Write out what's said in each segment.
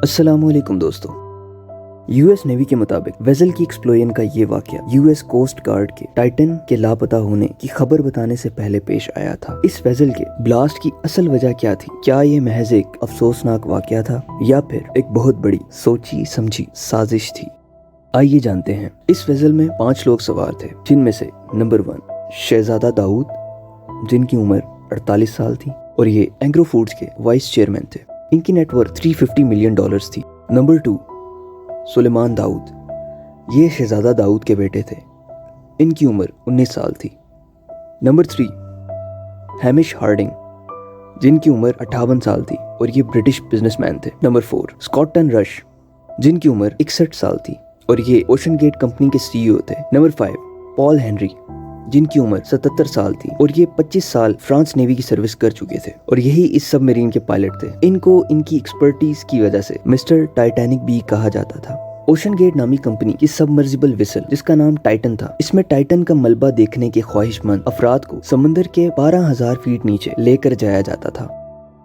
अस्सलामुअलैकुम दोस्तों। US navy के मुताबिक वेसल की एक्सप्लोजन का ये वाकया यूएस कोस्ट गार्ड के टाइटन के लापता होने की खबर बताने से पहले पेश आया था। इस वेसल के ब्लास्ट की असल वजह क्या थी? क्या ये महज एक अफसोसनाक वाकया था या फिर एक बहुत बड़ी सोची समझी साजिश थी? आइए जानते हैं। इस वेसल में 5 लोग सवार थे, जिनमें से नंबर 1 शहजादा दाऊद, जिनकी उम्र 48 साल थी और ये एंग्रो फूड्स के वाइस चेयरमैन थे। इनकी नेटवर्थ $350 मिलियन थी। नंबर 2 सुलेमान दाऊद, ये शहजादा दाऊद के बेटे थे। इनकी उम्र 19 साल थी। नंबर 3 हैमिश हार्डिंग, जिनकी उम्र 58 साल थी और ये ब्रिटिश बिजनेसमैन थे। नंबर 4 स्कॉटन रश, जिनकी उम्र 61 साल थी और ये ओशन गेट कंपनी के CEO थे। नंबर 5 पॉल हेनरी, जिनकी उम्र 77 साल थी और ये 25 साल फ्रांस नेवी की सर्विस कर चुके थे और यही इस सबमरीन के पायलट थे। इनको इनकी एक्सपर्टीज की वजह से मिस्टर टाइटैनिक भी कहा जाता था। ओशन गेट नामी कंपनी की सबमर्सिबल वेसल, जिसका नाम टाइटन था, इसमें टाइटन का मलबा देखने के ख्वाहिशमंद अफराद को समंदर के 12,000 फीट नीचे लेकर जाया जाता था।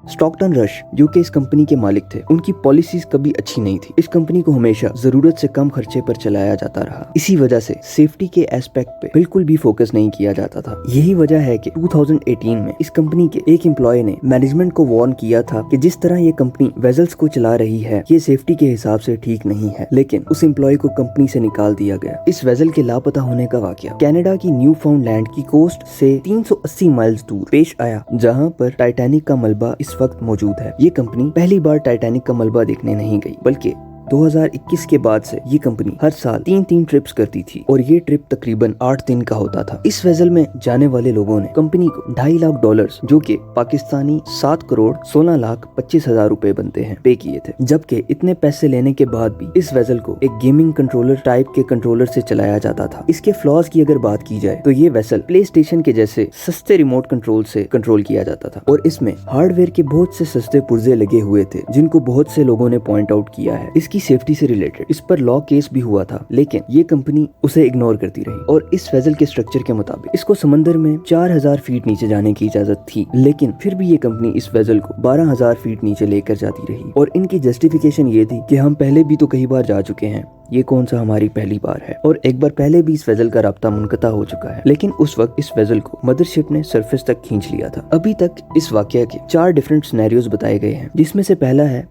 स्टॉकटन रश, जो कि इस कंपनी के मालिक थे, उनकी पॉलिसीज कभी अच्छी नहीं थी। इस कंपनी को हमेशा जरूरत से कम खर्चे पर चलाया जाता रहा। इसी वजह से सेफ्टी के एस्पेक्ट पे बिल्कुल भी फोकस नहीं किया जाता था। यही वजह है कि 2018 में इस कंपनी के एक एम्प्लॉय ने मैनेजमेंट को वार्न किया था कि जिस तरह ये कंपनी वेजल्स को चला रही है, ये सेफ्टी के हिसाब से ठीक नहीं है, लेकिन उस एम्प्लॉय को कंपनी से निकाल दिया गया। इस वेजल के लापता होने का वाकया कनाडा की न्यू फाउंडलैंड की कोस्ट से 380 माइल्स दूर पेश आया, जहाँ पर टाइटैनिक का मलबा इस वक्त मौजूद है। ये कंपनी पहली बार टाइटैनिक का मलबा देखने नहीं गई, बल्कि 2021 के बाद से ये कंपनी हर साल 3 ट्रिप्स करती थी और ये ट्रिप तकरीबन 8 दिन का होता था। इस वेसल में जाने वाले लोगों ने कंपनी को $2.5 लाख, जो कि पाकिस्तानी 7,25,00,000 रुपए बनते हैं, पे किए थे। जबकि इतने पैसे लेने के बाद भी इस वेसल को एक गेमिंग कंट्रोलर टाइप के कंट्रोलर से चलाया जाता था। इसके फ्लॉज की अगर बात की जाए तो ये वेसल प्ले स्टेशन के जैसे सस्ते रिमोट कंट्रोल से कंट्रोल किया जाता था और इसमें हार्डवेयर के बहुत से सस्ते पुर्जे लगे हुए थे, जिनको बहुत से लोगों ने पॉइंट आउट किया है। इसकी सेफ्टी से रिलेटेड इस पर लॉ केस भी हुआ था, लेकिन ये कंपनी उसे इग्नोर करती रही और इस वेसल के स्ट्रक्चर के मुताबिक इसको समंदर में 4,000 फीट नीचे जाने की इजाजत थी, लेकिन फिर भी ये कंपनी इस वेसल को 12,000 फीट नीचे लेकर जाती रही और इनकी जस्टिफिकेशन ये थी कि हम पहले भी तो कई बार जा चुके हैं, ये कौन सा हमारी पहली बार है, और एक बार पहले भी इस वेसल का राब्ता मुनक़ता हो चुका है, लेकिन उस वक्त इस वेसल को मदरशिप ने सरफेस तक खींच लिया था। अभी तक इस वाकया के 4 डिफरेंट सिनेरियोज बताए गए हैं, जिसमें से पहला है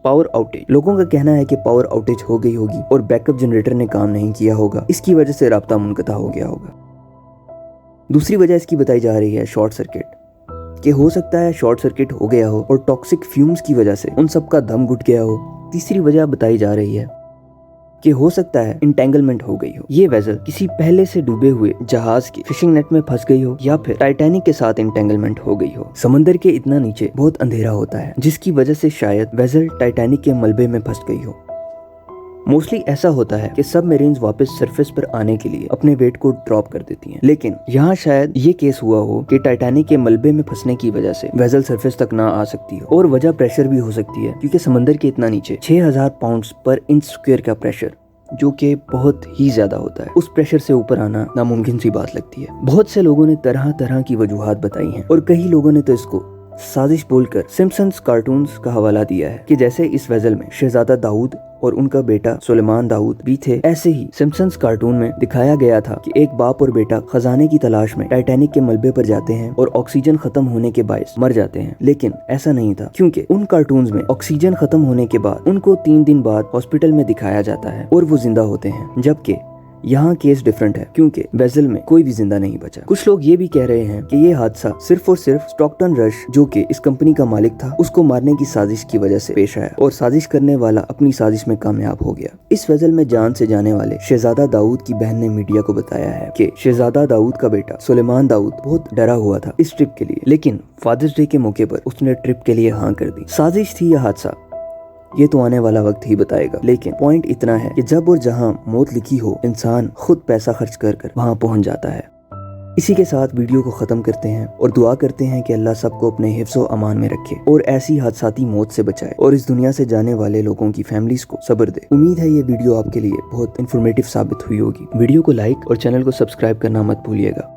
पावर आउटेज। लोगों का कहना है कि पावर आउटेज हो गई होगी और बैकअप जनरेटर ने काम नहीं किया होगा, इसकी वजह से राब्ता मुनक़ता हो गया होगा। दूसरी वजह इसकी बताई जा रही है शॉर्ट सर्किट, कि हो सकता है शॉर्ट सर्किट हो गया हो और टॉक्सिक फ्यूम्स की वजह से उन सब का दम घुट गया हो। तीसरी वजह बताई जा रही है कि हो सकता है इंटेंगलमेंट हो गई हो, ये वेसल किसी पहले से डूबे हुए जहाज के फिशिंग नेट में फंस गई हो या फिर टाइटैनिक के साथ इंटेंगलमेंट हो गई हो। समंदर के इतना नीचे बहुत अंधेरा होता है, जिसकी वजह से शायद वेसल टाइटैनिक के मलबे में फंस गई हो। मोस्टली ऐसा होता है कि सबमरीन्स वापस सरफेस पर आने के लिए अपने वेट को ड्रॉप कर देती हैं, लेकिन यहाँ शायद ये केस हुआ हो कि टाइटैनिक के मलबे में फंसने की वजह से वेसल सरफेस तक ना आ सकती हो, और वजह प्रेशर भी हो सकती है, क्योंकि समंदर के इतना नीचे 6,000 पाउंड्स पर इंच स्क्वायर का प्रेशर, जो कि बहुत ही ज्यादा होता है, उस प्रेशर से ऊपर आना नामुमकिन सी बात लगती है। बहुत से लोगों ने तरह तरह की वजूहात बताई हैं और कई लोगों ने तो इसको साजिश बोलकर सिम्पसन्स कार्टून्स का हवाला दिया है कि जैसे इस वेसल में शहजादा दाऊद और उनका बेटा सुलेमान दाऊद भी थे, ऐसे ही सिम्पसन्स कार्टून में दिखाया गया था कि एक बाप और बेटा खजाने की तलाश में टाइटैनिक के मलबे पर जाते हैं और ऑक्सीजन खत्म होने के बायस मर जाते हैं। लेकिन ऐसा नहीं था, क्योंकि उन कार्टून्स में ऑक्सीजन खत्म होने के बाद उनको 3 दिन बाद हॉस्पिटल में दिखाया जाता है और वो जिंदा होते हैं, जबकि यहाँ केस डिफरेंट है, क्योंकि वेसल में कोई भी जिंदा नहीं बचा। कुछ लोग ये भी कह रहे हैं कि ये हादसा सिर्फ और सिर्फ स्टॉकटन रश, जो कि इस कंपनी का मालिक था, उसको मारने की साजिश की वजह से पेश आया और साजिश करने वाला अपनी साजिश में कामयाब हो गया। इस वेसल में जान से जाने वाले शहजादा दाऊद की बहन ने मीडिया को बताया है कि शहजादा दाऊद का बेटा सुलेमान दाऊद बहुत डरा हुआ था इस ट्रिप के लिए, लेकिन फादर्स डे के मौके पर उसने ट्रिप के लिए हाँ कर दी। साजिश थी या हादसा, ये तो आने वाला वक्त ही बताएगा, लेकिन पॉइंट इतना है कि जब और जहां मौत लिखी हो, इंसान खुद पैसा खर्च कर वहां पहुंच जाता है। इसी के साथ वीडियो को खत्म करते हैं और दुआ करते हैं कि अल्लाह सबको अपने हिफ्ज़ो अमान में रखे और ऐसी हादसाती मौत से बचाए और इस दुनिया से जाने वाले लोगों की फैमिलीज को सब्र दे। उम्मीद है ये वीडियो आपके लिए बहुत इन्फॉर्मेटिव साबित हुई होगी। वीडियो को लाइक और चैनल को सब्सक्राइब करना मत भूलिएगा।